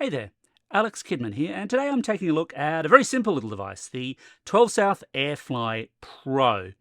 Hey there, Alex Kidman here, and today I'm taking a look at a very simple little device, the 12 South AirFly Pro.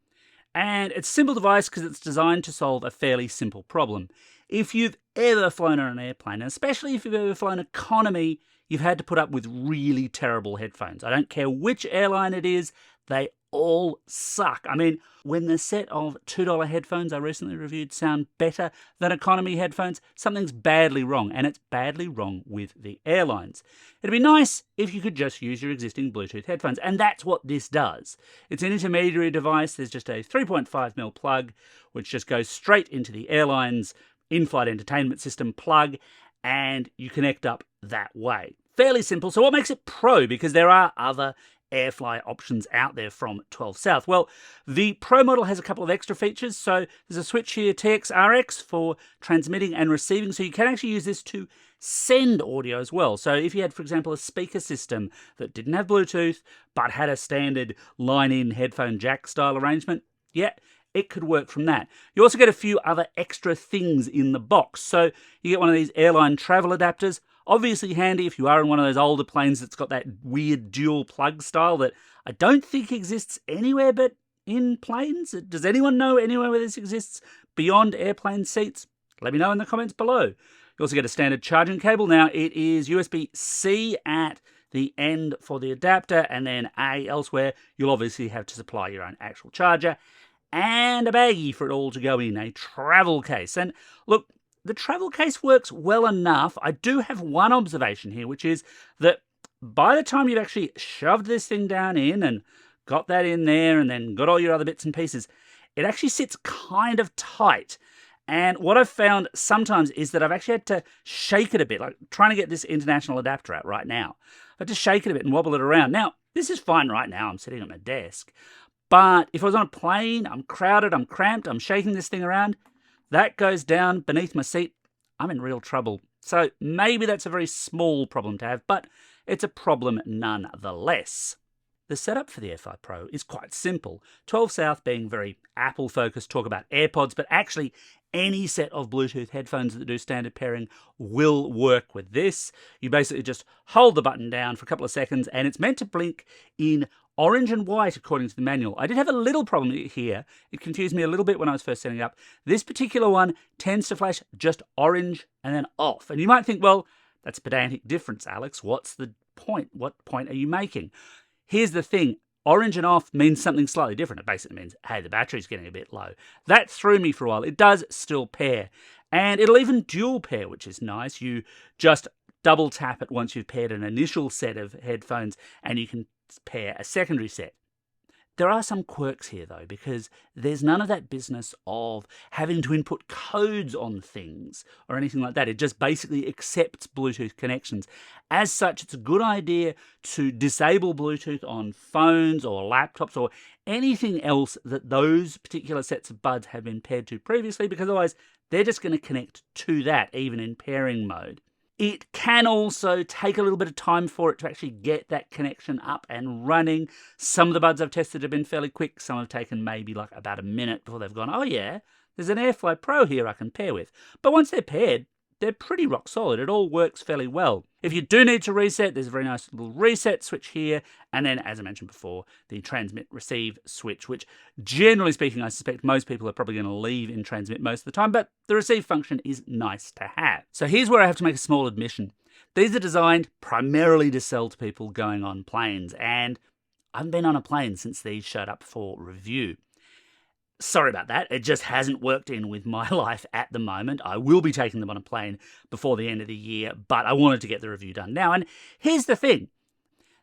And it's a simple device because it's designed to solve a fairly simple problem. If you've ever flown on an airplane, and especially if you've ever flown economy, you've had to put up with really terrible headphones. I don't care which airline it is, they all suck. I mean, when the set of $2 headphones I recently reviewed sound better than economy headphones, something's badly wrong, and it's badly wrong with the airlines. It'd be nice if you could just use your existing Bluetooth headphones, and that's what this does. It's an intermediary device. There's just a 3.5mm plug, which just goes straight into the airline's in-flight entertainment system plug, and you connect up that way. Fairly simple. So what makes it Pro? Because there are other AirFly options out there from 12 South. Well, the Pro model has a couple of extra features. So there's a switch here, TX-RX, for transmitting and receiving. So you can actually use this to send audio as well. So if you had, for example, a speaker system that didn't have Bluetooth, but had a standard line-in headphone jack style arrangement, yeah, it could work from that. You also get a few other extra things in the box. So you get one of these airline travel adapters. Obviously handy if you are in one of those older planes that's got that weird dual plug style that I don't think exists anywhere but in planes. Does anyone know anywhere where this exists beyond airplane seats? Let me know in the comments below. You also get a standard charging cable. Now it is USB-C at the end for the adapter and then A elsewhere. You'll obviously have to supply your own actual charger and a baggie for it all to go in, a travel case. And look, the travel case works well enough. I do have one observation here, which is that by the time you've actually shoved this thing down in and got that in there and then got all your other bits and pieces, it actually sits kind of tight. And what I've found sometimes is that I've actually had to shake it a bit, like trying to get this international adapter out right now. I had to shake it a bit and wobble it around. Now, this is fine right now. I'm sitting at my desk. But if I was on a plane, I'm crowded, I'm cramped, I'm shaking this thing around, that goes down beneath my seat, I'm in real trouble. So maybe that's a very small problem to have, but it's a problem nonetheless. The setup for the AirFly Pro is quite simple. 12 South being very Apple-focused, talk about AirPods, but actually any set of Bluetooth headphones that do standard pairing will work with this. You basically just hold the button down for a couple of seconds, and it's meant to blink in orange and white according to the manual. I did have a little problem here. It confused me a little bit when I was first setting it up. This particular one tends to flash just orange and then off. And you might think, well, that's a pedantic difference, Alex. What's the point? What point are you making? Here's the thing. Orange and off means something slightly different. It basically means, hey, the battery's getting a bit low. That threw me for a while. It does still pair. And it'll even dual pair, which is nice. You just double tap it once you've paired an initial set of headphones, and you can pair a secondary set. There are some quirks here though, because there's none of that business of having to input codes on things or anything like that. It just basically accepts Bluetooth connections. As such, it's a good idea to disable Bluetooth on phones or laptops or anything else that those particular sets of buds have been paired to previously, because otherwise they're just going to connect to that even in pairing mode. It can also take a little bit of time for it to actually get that connection up and running. Some of the buds I've tested have been fairly quick. Some have taken maybe like about a minute before they've gone, oh yeah, there's an AirFly Pro here I can pair with. But once they're paired, they're pretty rock solid. It all works fairly well. If you do need to reset, there's a very nice little reset switch here. And then, as I mentioned before, the transmit-receive switch, which generally speaking, I suspect most people are probably going to leave in transmit most of the time, but the receive function is nice to have. So here's where I have to make a small admission. These are designed primarily to sell to people going on planes, and I haven't been on a plane since these showed up for review. Sorry about that. It just hasn't worked in with my life at the moment. I will be taking them on a plane before the end of the year, but I wanted to get the review done now. And here's the thing.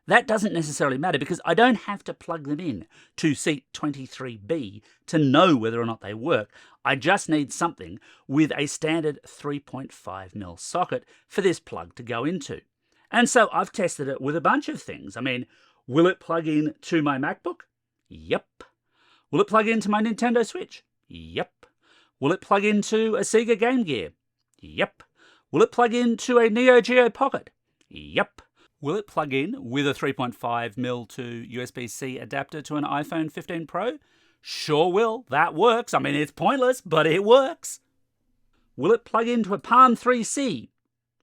That doesn't necessarily matter because I don't have to plug them in to seat 23B to know whether or not they work. I just need something with a standard 3.5mm socket for this plug to go into. And so I've tested it with a bunch of things. I mean, will it plug in to my MacBook? Yep. Will it plug into my Nintendo Switch? Yep. Will it plug into a Sega Game Gear? Yep. Will it plug into a Neo Geo Pocket? Yep. Will it plug in with a 3.5mm to USB-C adapter to an iPhone 15 Pro? Sure will. That works. I mean, it's pointless, but it works. Will it plug into a Palm 3C?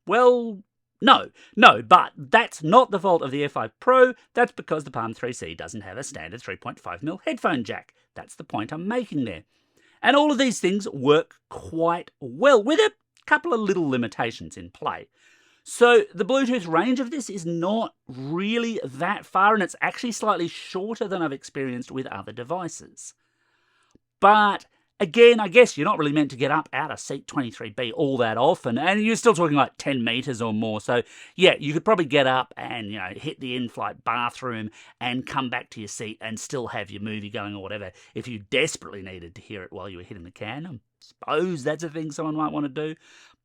Well, No, but that's not the fault of the AirFly Pro. That's because the Palm 3C doesn't have a standard 3.5mm headphone jack. That's the point I'm making there. And all of these things work quite well, with a couple of little limitations in play. So the Bluetooth range of this is not really that far, and it's actually slightly shorter than I've experienced with other devices. But again, I guess you're not really meant to get up out of seat 23B all that often, and you're still talking like 10 meters or more. So yeah, you could probably get up and, hit the in-flight bathroom and come back to your seat and still have your movie going or whatever if you desperately needed to hear it while you were hitting the can. I suppose that's a thing someone might want to do.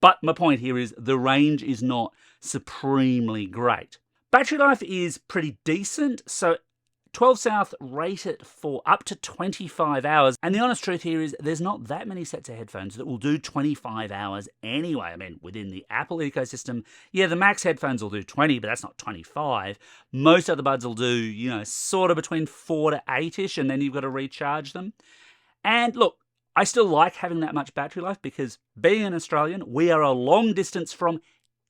But my point here is the range is not supremely great. Battery life is pretty decent, so 12 South rate it for up to 25 hours. And the honest truth here is there's not that many sets of headphones that will do 25 hours anyway. I mean, within the Apple ecosystem, yeah, the Max headphones will do 20, but that's not 25. Most other buds will do, sort of between 4 to 8-ish, and then you've got to recharge them. And look, I still like having that much battery life because being an Australian, we are a long distance from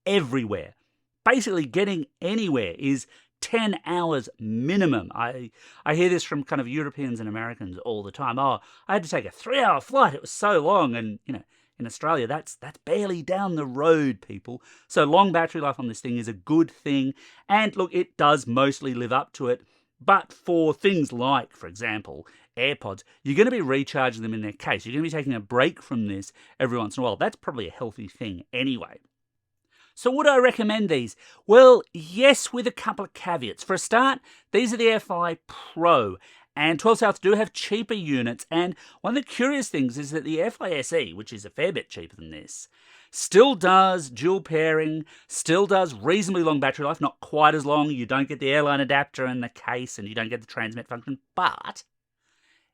everywhere. Basically, getting anywhere is 10 hours minimum. I hear this from kind of Europeans and Americans all the time. Oh, I had to take a 3-hour flight. It was so long. And, in Australia, that's barely down the road, people. So long battery life on this thing is a good thing. And look, it does mostly live up to it. But for things like, for example, AirPods, you're going to be recharging them in their case. You're going to be taking a break from this every once in a while. That's probably a healthy thing anyway. So would I recommend these? Well, yes, with a couple of caveats. For a start, these are the AirFly Pro, and 12 South do have cheaper units, and one of the curious things is that the AirFly SE, which is a fair bit cheaper than this, still does dual pairing, still does reasonably long battery life, not quite as long. You don't get the airline adapter in the case, and you don't get the transmit function, but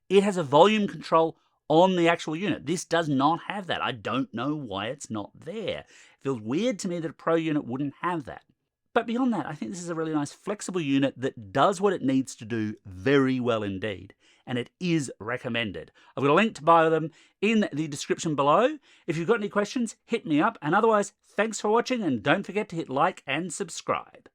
it has a volume control on the actual unit. This does not have that. I don't know why it's not there. It feels weird to me that a Pro unit wouldn't have that. But beyond that, I think this is a really nice flexible unit that does what it needs to do very well indeed. And it is recommended. I've got a link to buy them in the description below. If you've got any questions, hit me up. And otherwise, thanks for watching, and don't forget to hit like and subscribe.